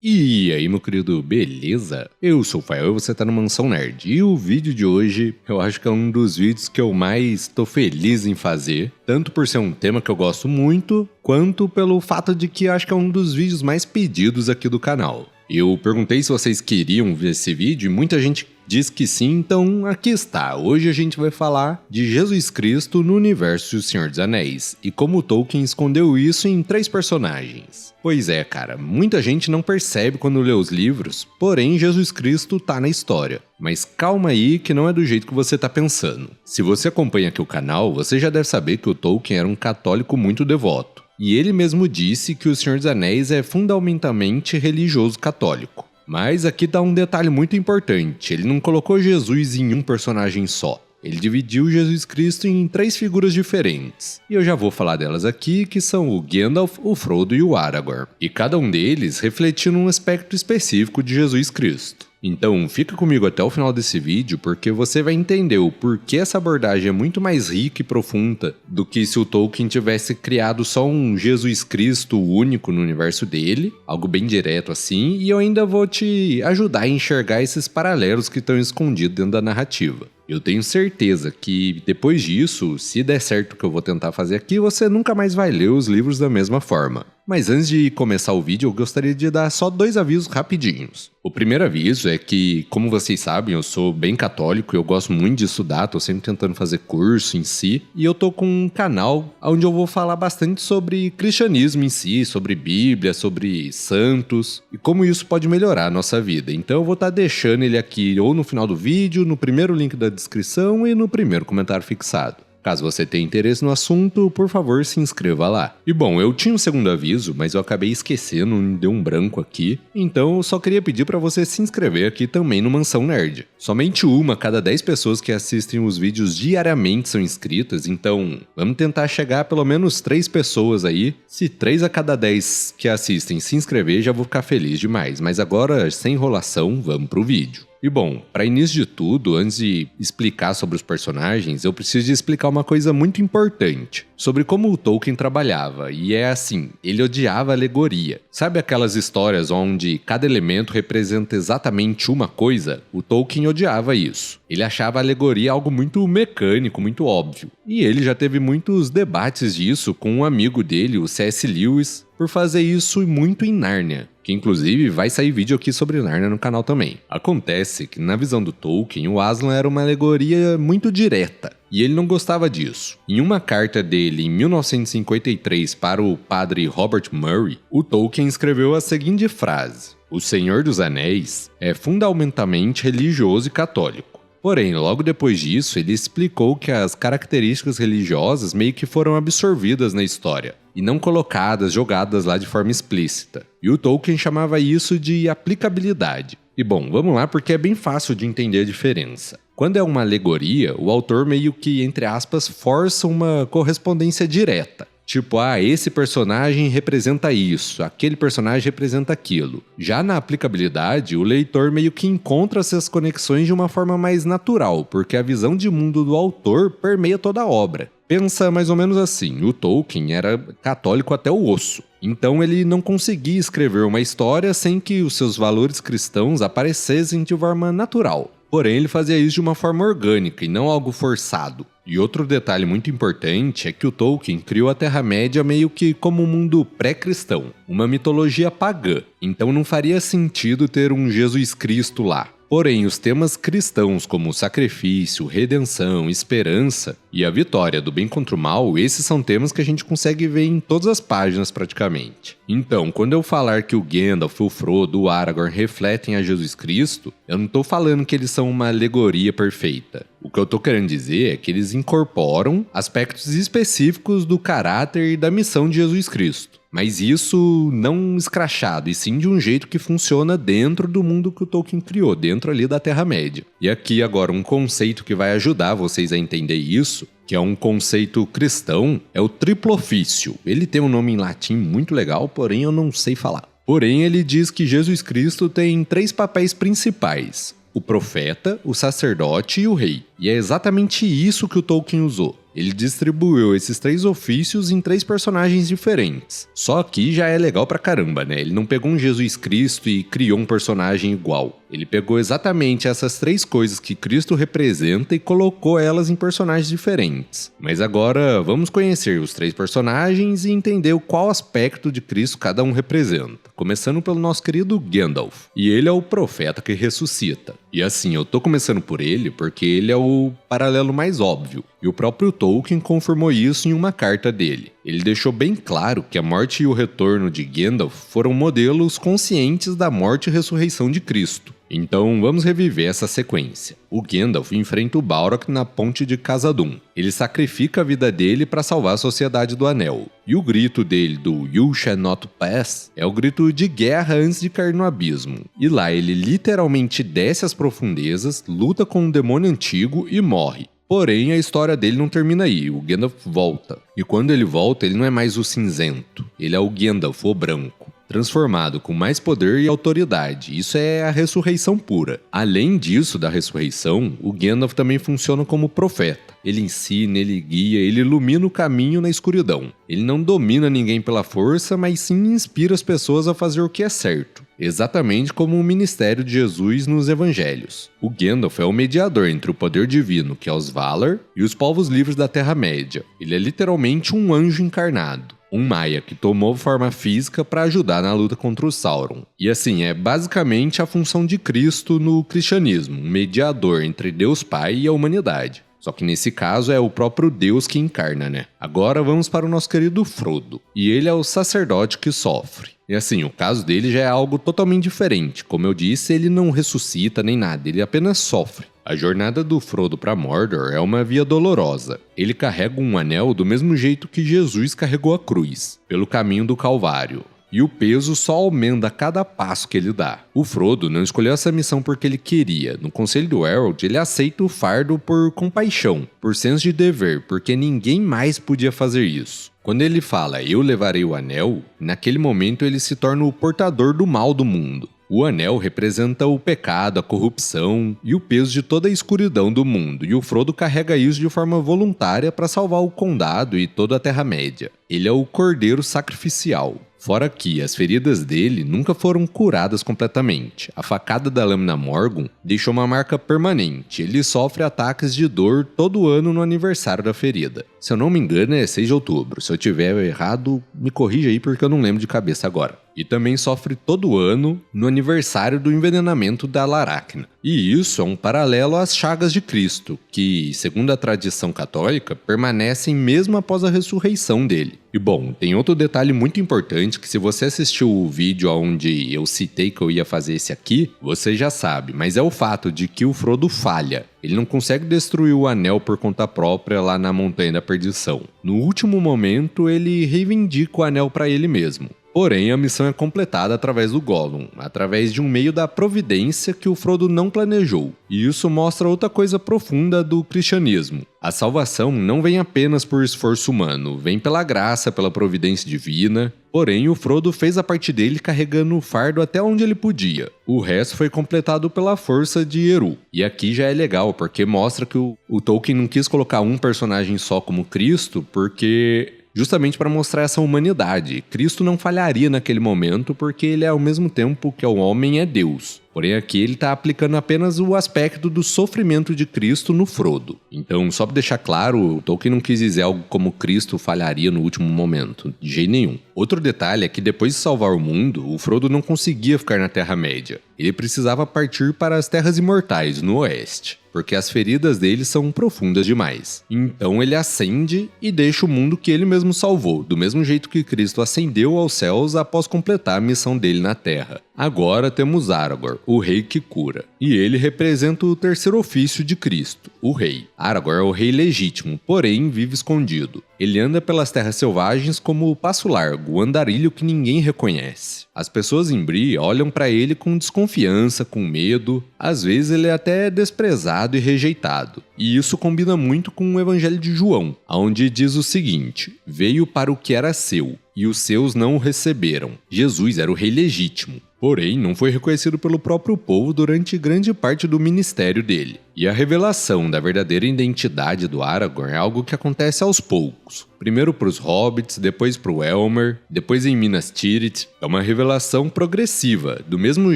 E aí, meu querido, beleza? Eu sou o Fael e você tá no Mansão Nerd. E o vídeo de hoje, eu acho que é um dos vídeos que eu mais tô feliz em fazer. Tanto por ser um tema que eu gosto muito, quanto pelo fato de que acho que é um dos vídeos mais pedidos aqui do canal. Eu perguntei se vocês queriam ver esse vídeo e muita gente diz que sim, então aqui está. Hoje a gente vai falar de Jesus Cristo no universo do Senhor dos Anéis e como Tolkien escondeu isso em 3 personagens. Pois é, cara, muita gente não percebe quando lê os livros, porém Jesus Cristo tá na história. Mas calma aí que não é do jeito que você tá pensando. Se você acompanha aqui o canal, você já deve saber que o Tolkien era um católico muito devoto. E ele mesmo disse que o Senhor dos Anéis é fundamentalmente religioso católico. Mas aqui dá um detalhe muito importante, ele não colocou Jesus em um personagem só. Ele dividiu Jesus Cristo em 3 figuras diferentes. E eu já vou falar delas aqui, que são o Gandalf, o Frodo e o Aragorn. E cada um deles refletindo um aspecto específico de Jesus Cristo. Então fica comigo até o final desse vídeo porque você vai entender o porquê essa abordagem é muito mais rica e profunda do que se o Tolkien tivesse criado só um Jesus Cristo único no universo dele, algo bem direto assim, e eu ainda vou te ajudar a enxergar esses paralelos que estão escondidos dentro da narrativa. Eu tenho certeza que depois disso, se der certo o que eu vou tentar fazer aqui, você nunca mais vai ler os livros da mesma forma. Mas antes de começar o vídeo, eu gostaria de dar só 2 avisos rapidinhos. O primeiro aviso é que, como vocês sabem, eu sou bem católico e eu gosto muito de estudar, tô sempre tentando fazer curso em si, e eu tô com um canal onde eu vou falar bastante sobre cristianismo em si, sobre Bíblia, sobre santos, e como isso pode melhorar a nossa vida. Então eu vou estar deixando ele aqui ou no final do vídeo, no primeiro link da descrição e no primeiro comentário fixado. Caso você tenha interesse no assunto, por favor, se inscreva lá. E bom, eu tinha um segundo aviso, mas eu acabei esquecendo, me deu um branco aqui. Então eu só queria pedir para você se inscrever aqui também no Mansão Nerd. Somente uma a cada 10 pessoas que assistem os vídeos diariamente são inscritas, então vamos tentar chegar a pelo menos 3 pessoas aí. Se 3 a cada 10 que assistem se inscrever, já vou ficar feliz demais. Mas agora, sem enrolação, vamos pro vídeo. E bom, para início de tudo, antes de explicar sobre os personagens, eu preciso de explicar uma coisa muito importante sobre como o Tolkien trabalhava, e é assim, ele odiava alegoria. Sabe aquelas histórias onde cada elemento representa exatamente uma coisa? O Tolkien odiava isso. Ele achava a alegoria algo muito mecânico, muito óbvio. E ele já teve muitos debates disso com um amigo dele, o C.S. Lewis, por fazer isso muito em Nárnia, que inclusive vai sair vídeo aqui sobre Nárnia no canal também. Acontece que na visão do Tolkien, o Aslan era uma alegoria muito direta, e ele não gostava disso. Em uma carta dele em 1953 para o padre Robert Murray, o Tolkien escreveu a seguinte frase: "O Senhor dos Anéis é fundamentalmente religioso e católico." Porém, logo depois disso, ele explicou que as características religiosas meio que foram absorvidas na história, e não colocadas, jogadas lá de forma explícita. E o Tolkien chamava isso de aplicabilidade. E bom, vamos lá porque é bem fácil de entender a diferença. Quando é uma alegoria, o autor meio que, entre aspas, força uma correspondência direta. Tipo, esse personagem representa isso, aquele personagem representa aquilo. Já na aplicabilidade, o leitor meio que encontra essas conexões de uma forma mais natural, porque a visão de mundo do autor permeia toda a obra. Pensa mais ou menos assim, o Tolkien era católico até o osso, então ele não conseguia escrever uma história sem que os seus valores cristãos aparecessem de forma natural. Porém, ele fazia isso de uma forma orgânica e não algo forçado. E outro detalhe muito importante é que o Tolkien criou a Terra-média meio que como um mundo pré-cristão, uma mitologia pagã, então não faria sentido ter um Jesus Cristo lá. Porém, os temas cristãos como sacrifício, redenção, esperança e a vitória do bem contra o mal, esses são temas que a gente consegue ver em todas as páginas praticamente. Então, quando eu falar que o Gandalf, o Frodo, o Aragorn refletem a Jesus Cristo, eu não estou falando que eles são uma alegoria perfeita. O que eu estou querendo dizer é que eles incorporam aspectos específicos do caráter e da missão de Jesus Cristo. Mas isso não escrachado, e sim de um jeito que funciona dentro do mundo que o Tolkien criou, dentro ali da Terra-média. E aqui agora um conceito que vai ajudar vocês a entender isso, que é um conceito cristão, é o triplo ofício. Ele tem um nome em latim muito legal, porém eu não sei falar. Porém ele diz que Jesus Cristo tem 3 papéis principais: o profeta, o sacerdote e o rei. E é exatamente isso que o Tolkien usou. ele distribuiu esses 3 ofícios em 3 personagens diferentes. Só que já é legal pra caramba, né? Ele não pegou um Jesus Cristo e criou um personagem igual. Ele pegou exatamente essas 3 coisas que Cristo representa e colocou elas em personagens diferentes. Mas agora vamos conhecer os 3 personagens e entender qual aspecto de Cristo cada um representa. Começando pelo nosso querido Gandalf. E ele é o profeta que ressuscita. E assim, eu tô começando por ele porque ele é o paralelo mais óbvio. E o próprio Tolkien confirmou isso em uma carta dele. Ele deixou bem claro que a morte e o retorno de Gandalf foram modelos conscientes da morte e ressurreição de Cristo. Então vamos reviver essa sequência. O Gandalf enfrenta o Balrog na ponte de Khazad-dûm. Ele sacrifica a vida dele para salvar a Sociedade do Anel. E o grito dele do You Shall Not Pass é o grito de guerra antes de cair no abismo. E lá ele literalmente desce às profundezas, luta com um demônio antigo e morre. Porém, a história dele não termina aí, o Gandalf volta. E quando ele volta, ele não é mais o cinzento, ele é o Gandalf, o branco, transformado com mais poder e autoridade. Isso é a ressurreição pura. Além disso, da ressurreição, o Gandalf também funciona como profeta. Ele ensina, ele guia, ele ilumina o caminho na escuridão. Ele não domina ninguém pela força, mas sim inspira as pessoas a fazer o que é certo. Exatamente como o ministério de Jesus nos evangelhos. O Gandalf é o mediador entre o poder divino, que é os Valar, e os povos livres da Terra-média. Ele é literalmente um anjo encarnado. Um Maia que tomou forma física para ajudar na luta contra o Sauron. E assim, é basicamente a função de Cristo no cristianismo, um mediador entre Deus Pai e a humanidade. Só que nesse caso é o próprio Deus que encarna, né? Agora vamos para o nosso querido Frodo. E ele é o sacerdote que sofre. E assim, o caso dele já é algo totalmente diferente. Como eu disse, ele não ressuscita nem nada, ele apenas sofre. A jornada do Frodo para Mordor é uma via dolorosa. Ele carrega um anel do mesmo jeito que Jesus carregou a cruz, pelo caminho do Calvário. E o peso só aumenta a cada passo que ele dá. O Frodo não escolheu essa missão porque ele queria. No Conselho do Elrond, ele aceita o fardo por compaixão, por senso de dever, porque ninguém mais podia fazer isso. Quando ele fala, eu levarei o anel, naquele momento ele se torna o portador do mal do mundo. O anel representa o pecado, a corrupção e o peso de toda a escuridão do mundo, e o Frodo carrega isso de forma voluntária para salvar o condado e toda a Terra-média. Ele é o cordeiro sacrificial. Fora que as feridas dele nunca foram curadas completamente. A facada da lâmina Morgon deixou uma marca permanente. Ele sofre ataques de dor todo ano no aniversário da ferida. Se eu não me engano é 6 de outubro. Se eu tiver errado, me corrija aí porque eu não lembro de cabeça agora. E também sofre todo ano no aniversário do envenenamento da Laracna. E isso é um paralelo às chagas de Cristo, que, segundo a tradição católica, permanecem mesmo após a ressurreição dele. E bom, tem outro detalhe muito importante que se você assistiu o vídeo onde eu citei que eu ia fazer esse aqui, você já sabe, mas é o fato de que o Frodo falha. Ele não consegue destruir o anel por conta própria lá na Montanha da Perdição. No último momento, ele reivindica o anel para ele mesmo. Porém, a missão é completada através do Gollum, através de um meio da providência que o Frodo não planejou. E isso mostra outra coisa profunda do cristianismo. A salvação não vem apenas por esforço humano, vem pela graça, pela providência divina. Porém, o Frodo fez a parte dele carregando o fardo até onde ele podia. O resto foi completado pela força de Eru. E aqui já é legal, porque mostra que o Tolkien não quis colocar um personagem só como Cristo, porque justamente para mostrar essa humanidade. Cristo não falharia naquele momento porque ele ao mesmo tempo que é o homem é Deus. Porém aqui ele está aplicando apenas o aspecto do sofrimento de Cristo no Frodo. Então, só para deixar claro, o Tolkien não quis dizer algo como Cristo falharia no último momento, de jeito nenhum. Outro detalhe é que depois de salvar o mundo, o Frodo não conseguia ficar na Terra-média. Ele precisava partir para as Terras Imortais, no Oeste, porque as feridas dele são profundas demais. Então ele ascende e deixa o mundo que ele mesmo salvou, do mesmo jeito que Cristo ascendeu aos céus após completar a missão dele na Terra. Agora temos Aragorn, o rei que cura. E ele representa o terceiro ofício de Cristo, o rei. Aragorn é o rei legítimo, porém vive escondido. Ele anda pelas terras selvagens como o Passo Largo, o andarilho que ninguém reconhece. As pessoas em Bree olham para ele com desconfiança, com medo. Às vezes ele é até desprezado e rejeitado. E isso combina muito com o Evangelho de João, onde diz o seguinte: veio para o que era seu, e os seus não o receberam. Jesus era o rei legítimo. Porém, não foi reconhecido pelo próprio povo durante grande parte do ministério dele. E a revelação da verdadeira identidade do Aragorn é algo que acontece aos poucos. Primeiro para os hobbits, depois para o Elmer, depois em Minas Tirith. É uma revelação progressiva, do mesmo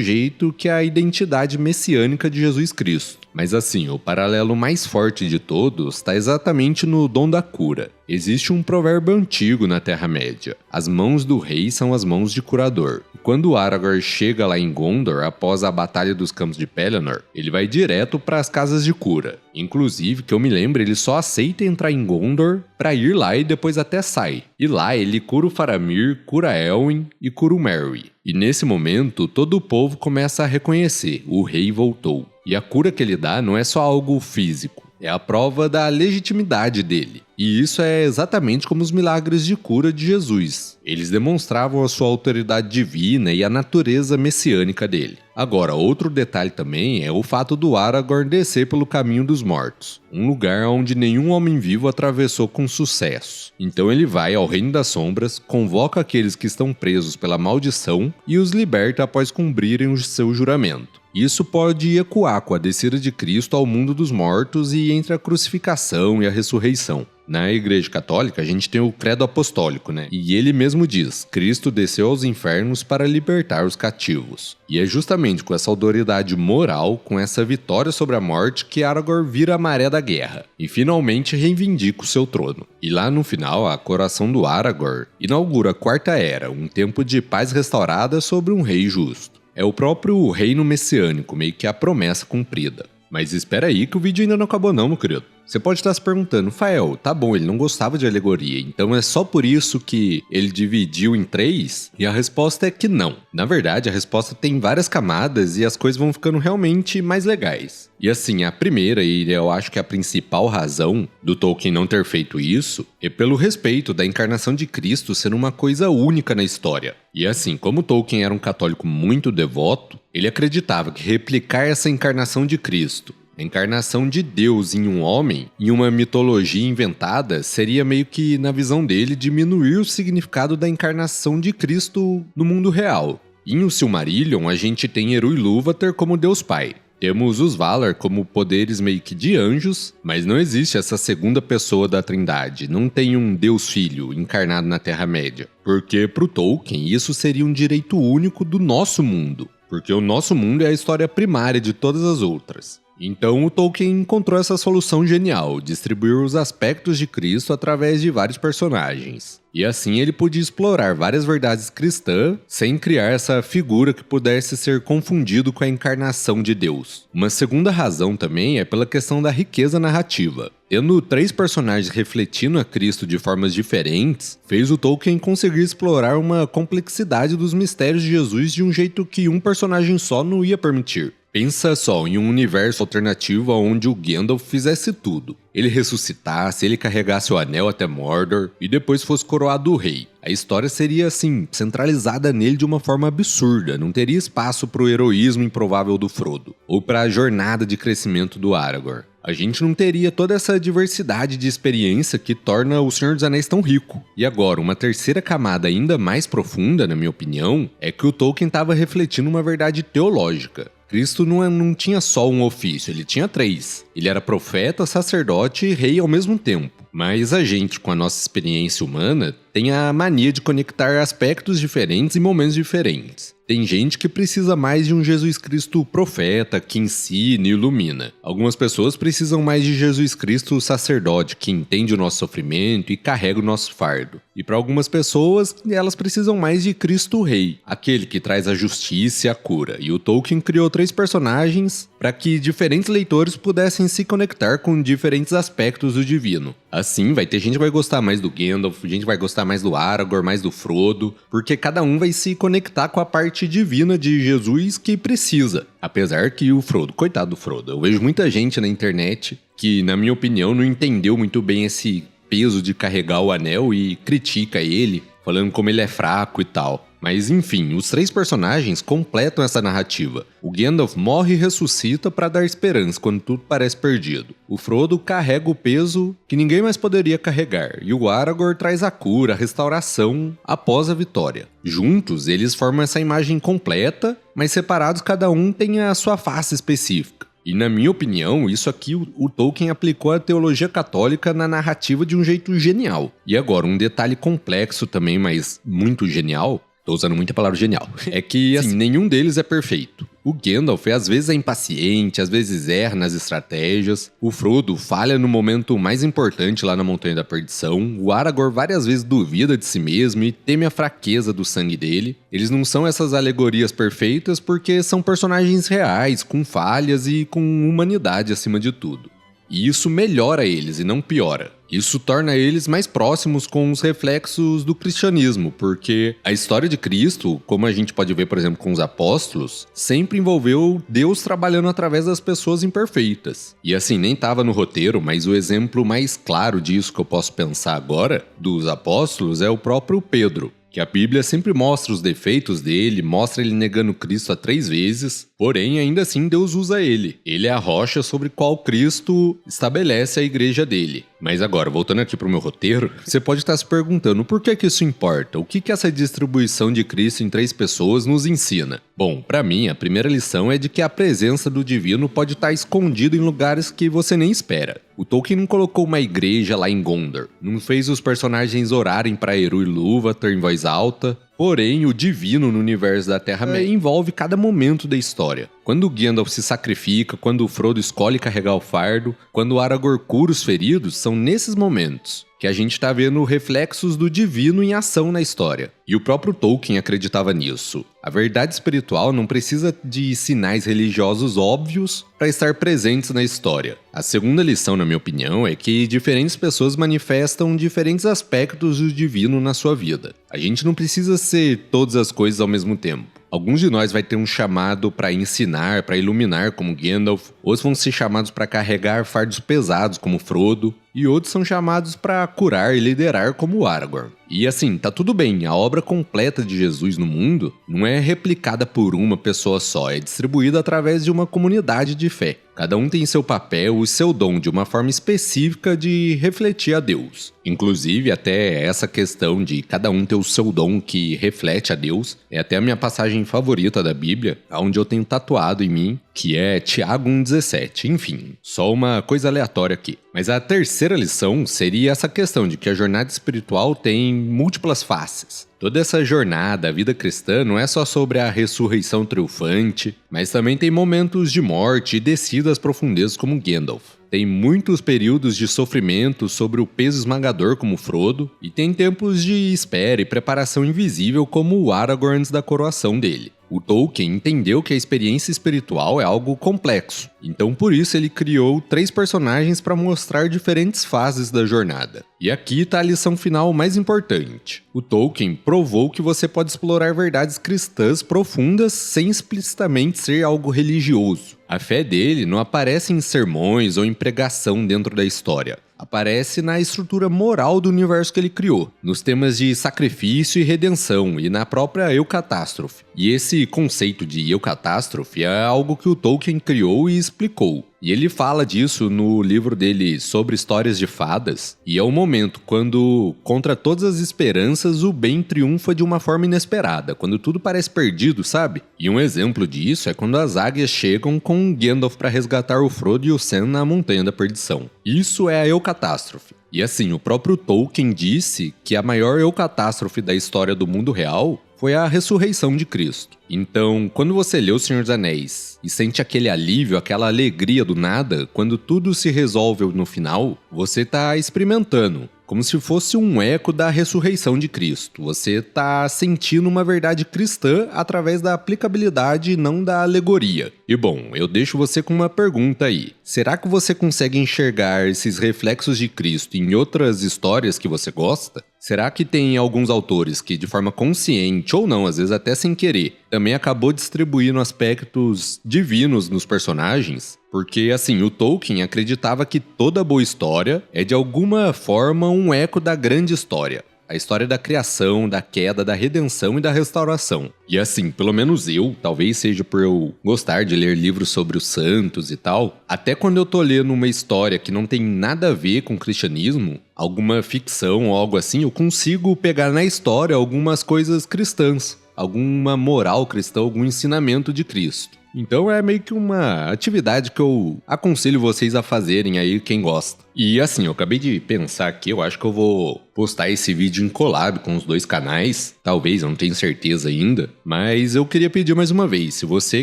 jeito que a identidade messiânica de Jesus Cristo. Mas assim, o paralelo mais forte de todos está exatamente no dom da cura. Existe um provérbio antigo na Terra-média: as mãos do rei são as mãos de curador. E quando Aragorn chega lá em Gondor após a Batalha dos Campos de Pelennor, ele vai direto para as casas de cura. Inclusive, que eu me lembro, ele só aceita entrar em Gondor para ir lá e depois até sai. E lá ele cura o Faramir, cura Elwyn e cura o Merry. E nesse momento, todo o povo começa a reconhecer: o rei voltou. E a cura que ele dá não é só algo físico, é a prova da legitimidade dele. E isso é exatamente como os milagres de cura de Jesus. Eles demonstravam a sua autoridade divina e a natureza messiânica dele. Agora, outro detalhe também é o fato do Aragorn descer pelo caminho dos mortos, um lugar onde nenhum homem vivo atravessou com sucesso. Então ele vai ao Reino das Sombras, convoca aqueles que estão presos pela maldição e os liberta após cumprirem o seu juramento. Isso pode ecoar com a descida de Cristo ao mundo dos mortos e entre a crucificação e a ressurreição. Na Igreja Católica, a gente tem o credo apostólico, né? E ele mesmo diz: Cristo desceu aos infernos para libertar os cativos. E é justamente com essa autoridade moral, com essa vitória sobre a morte, que Aragorn vira a maré da guerra e finalmente reivindica o seu trono. E lá no final, a coroação do Aragorn inaugura a Quarta Era, um tempo de paz restaurada sobre um rei justo. É o próprio reino messiânico, meio que a promessa cumprida. Mas espera aí que o vídeo ainda não acabou não, meu querido. Você pode estar se perguntando: Fael, tá bom, ele não gostava de alegoria, então é só por isso que ele dividiu em 3? E a resposta é que não. Na verdade, a resposta tem várias camadas e as coisas vão ficando realmente mais legais. E assim, a primeira, e eu acho que a principal razão do Tolkien não ter feito isso, é pelo respeito da encarnação de Cristo ser uma coisa única na história. E assim, como Tolkien era um católico muito devoto, ele acreditava que replicar essa encarnação de Cristo, a encarnação de Deus em um homem, em uma mitologia inventada, seria meio que, na visão dele, diminuir o significado da encarnação de Cristo no mundo real. Em O Silmarillion, a gente tem Eru Ilúvatar como Deus Pai. Temos os Valar como poderes meio que de anjos, mas não existe essa segunda pessoa da Trindade, não tem um Deus Filho encarnado na Terra-média. Porque pro Tolkien isso seria um direito único do nosso mundo, porque o nosso mundo é a história primária de todas as outras. Então o Tolkien encontrou essa solução genial, distribuir os aspectos de Cristo através de vários personagens. E assim ele podia explorar várias verdades cristãs sem criar essa figura que pudesse ser confundido com a encarnação de Deus. Uma segunda razão também é pela questão da riqueza narrativa. Tendo 3 personagens refletindo a Cristo de formas diferentes, fez o Tolkien conseguir explorar uma complexidade dos mistérios de Jesus de um jeito que um personagem só não ia permitir. Pensa só em um universo alternativo onde o Gandalf fizesse tudo. Ele ressuscitasse, ele carregasse o anel até Mordor e depois fosse coroado rei. A história seria, assim, centralizada nele de uma forma absurda, não teria espaço para o heroísmo improvável do Frodo, ou para a jornada de crescimento do Aragorn. A gente não teria toda essa diversidade de experiência que torna o Senhor dos Anéis tão rico. E agora, uma terceira camada ainda mais profunda, na minha opinião, é que o Tolkien estava refletindo uma verdade teológica. Cristo não tinha só um ofício, ele tinha 3. Ele era profeta, sacerdote e rei ao mesmo tempo. Mas a gente, com a nossa experiência humana, tem a mania de conectar aspectos diferentes em momentos diferentes. Tem gente que precisa mais de um Jesus Cristo profeta, que ensina e ilumina. Algumas pessoas precisam mais de Jesus Cristo sacerdote, que entende o nosso sofrimento e carrega o nosso fardo. E para algumas pessoas, elas precisam mais de Cristo Rei, aquele que traz a justiça e a cura. E o Tolkien criou 3 personagens para que diferentes leitores pudessem se conectar com diferentes aspectos do divino. Assim, vai ter gente que vai gostar mais do Gandalf, gente que vai gostar mais do Aragorn, mais do Frodo, porque cada um vai se conectar com a parte divina de Jesus que precisa. Apesar que o Frodo, coitado do Frodo, eu vejo muita gente na internet que, na minha opinião, não entendeu muito bem esse peso de carregar o anel e critica ele, falando como ele é fraco e tal. Mas enfim, os 3 personagens completam essa narrativa. O Gandalf morre e ressuscita para dar esperança quando tudo parece perdido. O Frodo carrega o peso que ninguém mais poderia carregar. E o Aragorn traz a cura, a restauração após a vitória. Juntos, eles formam essa imagem completa, mas separados cada um tem a sua face específica. E na minha opinião, isso aqui o Tolkien aplicou a teologia católica na narrativa de um jeito genial. E agora, um detalhe complexo também, mas muito genial, tô usando muita palavra genial, é que assim, nenhum deles é perfeito. O Gandalf às vezes é impaciente, às vezes erra nas estratégias. O Frodo falha no momento mais importante lá na Montanha da Perdição. O Aragorn várias vezes duvida de si mesmo e teme a fraqueza do sangue dele. Eles não são essas alegorias perfeitas porque são personagens reais, com falhas e com humanidade acima de tudo. E isso melhora eles e não piora. Isso torna eles mais próximos com os reflexos do cristianismo, porque a história de Cristo, como a gente pode ver, por exemplo, com os apóstolos, sempre envolveu Deus trabalhando através das pessoas imperfeitas. E assim, nem estava no roteiro, mas o exemplo mais claro disso que eu posso pensar agora, dos apóstolos, é o próprio Pedro. Que a Bíblia sempre mostra os defeitos dele, mostra ele negando Cristo 3 vezes, porém ainda assim Deus usa ele. Ele é a rocha sobre qual Cristo estabelece a igreja dele. Mas agora, voltando aqui pro meu roteiro, você pode estar se perguntando por que isso importa? O que essa distribuição de Cristo em 3 pessoas nos ensina? Bom, pra mim, a primeira lição é de que a presença do divino pode estar escondida em lugares que você nem espera. O Tolkien não colocou uma igreja lá em Gondor, não fez os personagens orarem pra Eru e Ilúvatar em voz alta, porém o divino no universo da Terra-média envolve cada momento da história. Quando o Gandalf se sacrifica, quando o Frodo escolhe carregar o fardo, quando o Aragorn cura os feridos, são nesses momentos que a gente tá vendo reflexos do divino em ação na história. E o próprio Tolkien acreditava nisso. A verdade espiritual não precisa de sinais religiosos óbvios para estar presentes na história. A segunda lição, na minha opinião, é que diferentes pessoas manifestam diferentes aspectos do divino na sua vida. A gente não precisa ser todas as coisas ao mesmo tempo. Alguns de nós vai ter um chamado para ensinar, para iluminar, como Gandalf. Outros vão ser chamados para carregar fardos pesados, como Frodo. E outros são chamados para curar e liderar, como Aragorn. E assim, tá tudo bem, a obra completa de Jesus no mundo não é replicada por uma pessoa só, é distribuída através de uma comunidade de fé. Cada um tem seu papel e seu dom de uma forma específica de refletir a Deus. Inclusive, até essa questão de cada um ter o seu dom que reflete a Deus, é até a minha passagem favorita da Bíblia, onde eu tenho tatuado em mim, que é Tiago 1,17. Enfim, só uma coisa aleatória aqui. Mas a terceira lição seria essa questão de que a jornada espiritual tem múltiplas faces. Toda essa jornada, a vida cristã, não é só sobre a ressurreição triunfante, mas também tem momentos de morte e descida às profundezas como Gandalf. Tem muitos períodos de sofrimento sobre o peso esmagador como Frodo, e tem tempos de espera e preparação invisível como o Aragorn antes da coroação dele. O Tolkien entendeu que a experiência espiritual é algo complexo, então por isso ele criou 3 personagens para mostrar diferentes fases da jornada. E aqui está a lição final mais importante. O Tolkien provou que você pode explorar verdades cristãs profundas sem explicitamente ser algo religioso. A fé dele não aparece em sermões ou em pregação dentro da história. Aparece na estrutura moral do universo que ele criou, nos temas de sacrifício e redenção e na própria eucatástrofe. E esse conceito de eucatástrofe é algo que o Tolkien criou e explicou. E ele fala disso no livro dele sobre histórias de fadas, e é o momento quando, contra todas as esperanças, o bem triunfa de uma forma inesperada, quando tudo parece perdido, sabe? E um exemplo disso é quando as águias chegam com Gandalf para resgatar o Frodo e o Sam na Montanha da Perdição. Isso é a eucatástrofe. E assim, o próprio Tolkien disse que a maior eucatástrofe da história do mundo real foi a ressurreição de Cristo. Então, quando você lê O Senhor dos Anéis e sente aquele alívio, aquela alegria do nada, quando tudo se resolve no final, você está experimentando, como se fosse um eco da ressurreição de Cristo. Você está sentindo uma verdade cristã através da aplicabilidade e não da alegoria. E bom, eu deixo você com uma pergunta aí. Será que você consegue enxergar esses reflexos de Cristo em outras histórias que você gosta? Será que tem alguns autores que, de forma consciente ou não, às vezes até sem querer, também acabou distribuindo aspectos divinos nos personagens? Porque, assim, o Tolkien acreditava que toda boa história é, de alguma forma, um eco da grande história. a história da criação, da queda, da redenção e da restauração. E assim, pelo menos eu, talvez seja por eu gostar de ler livros sobre os santos e tal, até quando eu tô lendo uma história que não tem nada a ver com o cristianismo, alguma ficção ou algo assim, eu consigo pegar na história algumas coisas cristãs, alguma moral cristã, algum ensinamento de Cristo. Então é meio que uma atividade que eu aconselho vocês a fazerem aí, quem gosta. E assim, eu acabei de pensar aqui, eu acho que eu vou postar esse vídeo em collab com os dois canais. Talvez, eu não tenho certeza ainda. Mas eu queria pedir mais uma vez, se você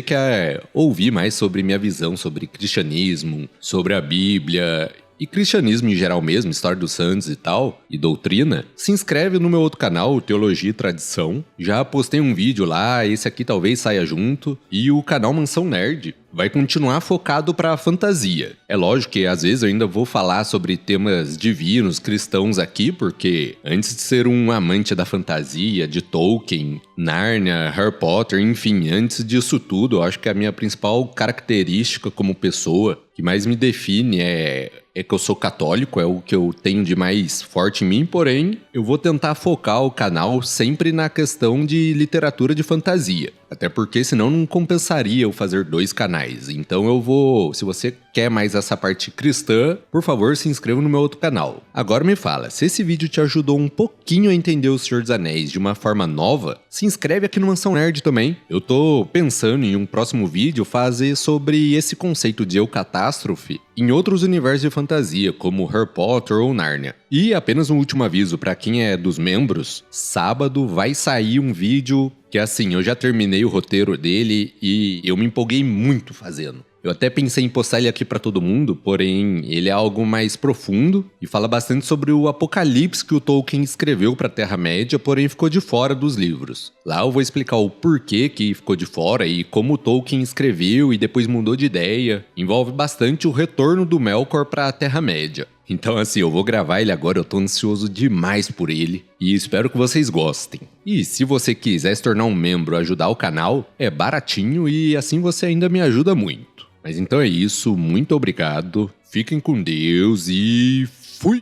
quer ouvir mais sobre minha visão sobre cristianismo, sobre a Bíblia e cristianismo em geral mesmo, história dos santos e tal, e doutrina, se inscreve no meu outro canal, Teologia e Tradição. Já postei um vídeo lá, esse aqui talvez saia junto. E o canal Mansão Nerd vai continuar focado pra fantasia. É lógico que às vezes eu ainda vou falar sobre temas divinos, cristãos aqui, porque antes de ser um amante da fantasia, de Tolkien, Nárnia, Harry Potter, enfim, antes disso tudo, eu acho que a minha principal característica como pessoa, que mais me define é que eu sou católico, é o que eu tenho de mais forte em mim, porém, eu vou tentar focar o canal sempre na questão de literatura de fantasia. Até porque senão não compensaria eu fazer dois canais. Então eu vou, se você quer mais essa parte cristã, por favor se inscreva no meu outro canal. Agora me fala, se esse vídeo te ajudou um pouquinho a entender o Senhor dos Anéis de uma forma nova, se inscreve aqui no Mansão Nerd também. Eu tô pensando em um próximo vídeo fazer sobre esse conceito de eucatástrofe em outros universos de fantasia, como Harry Potter ou Nárnia. E apenas um último aviso para quem é dos membros, sábado vai sair um vídeo que assim, eu já terminei o roteiro dele e eu me empolguei muito fazendo. Eu até pensei em postar ele aqui pra todo mundo, porém ele é algo mais profundo e fala bastante sobre o apocalipse que o Tolkien escreveu pra Terra-média, porém ficou de fora dos livros. Lá eu vou explicar o porquê que ficou de fora e como o Tolkien escreveu e depois mudou de ideia. Envolve bastante o retorno do Melkor pra Terra-média. Então assim, eu vou gravar ele agora, eu tô ansioso demais por ele e espero que vocês gostem. E se você quiser se tornar um membro e ajudar o canal, é baratinho e assim você ainda me ajuda muito. Mas então é isso, muito obrigado, fiquem com Deus e fui!